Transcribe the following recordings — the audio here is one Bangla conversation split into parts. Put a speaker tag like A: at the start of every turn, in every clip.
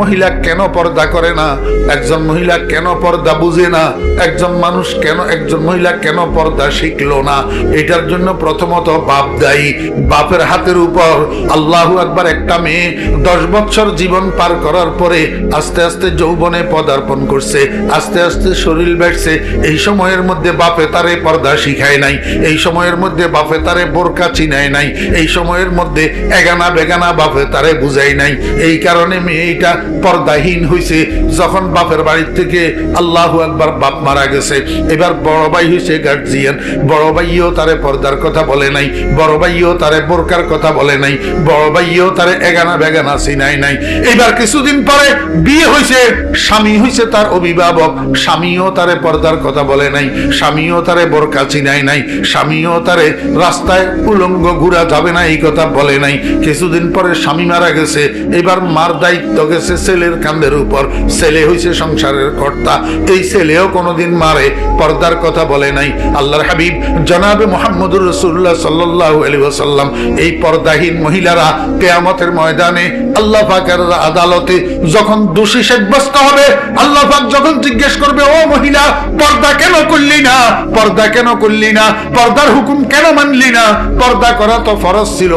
A: মহিলা কেন পর্দা করে না, একজন মহিলা কেন পর্দা বুঝে না, একজন মহিলা কেন পর্দা শিখলো না, এটার জন্য প্রথমত বাপ দায়ী। বাপের হাতের উপর আল্লাহু আকবার একটা মেয়ে 10 বছর জীবন পার করার পরে আস্তে আস্তে যৌবনে পদার্পণ করছে, আস্তে আস্তে শরীর বেড়ছে। এই সময়ের মধ্যে বাপে তারে পর্দা শিখায় নাই, এই সময়ের মধ্যে বাপে তারে বোরকা চিনায় নাই, এই সময়ের মধ্যে এগানা বেগানা বাপে তারে বুঝাই নাই। এই কারণে মেয়েটা পর্দাহীন হয়েছে। যখন বাপের বাড়ির থেকে আল্লাহু আকবার বাপ মারা গেছে, এবার বড় ভাই হয়েছে গার্জিয়ান, বড় ভাইও তারে পর্দার কথা বলে নাই, বড় ভাইও তারে বোরকার কথা বলে নাই, বড় ভাইও তারে এগানা বেগানা চিনাই নাই। এবার কিছুদিন পরে বিয়ে হয়েছে, স্বামী হয়েছে তার অভিভাবক, স্বামীও তারে পর্দার কথা বলে নাই, স্বামীও তারে বোরকা চিনাই নাই, স্বামীও তারে রাস্তায় উলঙ্গ ঘুরা যাবে না এই কথা বলে নাই। কিছুদিন পরে স্বামী মারা গেছে, এবার মার দায়িত্ব গেছে ছেলের কাঁধের উপর। ছেলে হয়েছে সংসারের কর্তা, এই ছেলেও কোনোদিন মারে পর্দার কথা বলে নাই। আল্লাহর হাবিব জনাবে মুহাম্মদুর রাসূলুল্লাহ সাল্লাল্লাহু আলাইহি ওয়াসাল্লাম এই পর্দাহীন মহিলারা কিয়ামতের ময়দানে আল্লাহ পাকের আদালতে যখন দোষী সাব্যস্ত হবে, আল্লাহ পাক যখন জিজ্ঞেস করবে, ও মহিলা পর্দা কেন করলি না, পর্দা কেন করলি না, পর্দার হুকুম কেন মানলি না, পর্দা করা তো ফরজ ছিল,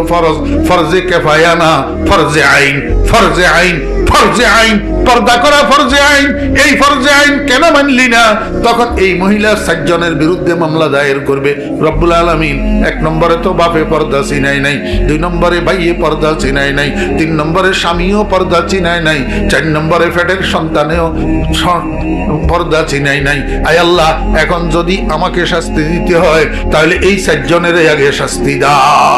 A: ফরজে কিফায়া না, ফরজে আইন, ফরজে আইন, ফরজে আইন, পর্দা করা ফরজে আইন, এই ফরজে আইন কেন মানলি না? তখন এই মহিলা 7 জনের বিরুদ্ধে মামলা দায়ের করবে। রব্বুল আলামিন 1 নম্বরে তো বাপে পর্দা চিনাই নাই, 2 নম্বরে ভাইয়ে পর্দা চিনাই নাই, 3 নম্বরে স্বামীও পর্দা চিনাই নাই, 4 নম্বরে পেটের সন্তানেও পর্দা চিনাই নাই। আয় আল্লাহ, এখন যদি আমাকে শাস্তি দিতে হয় তাহলে এই 7 জনের আগে শাস্তি দাও।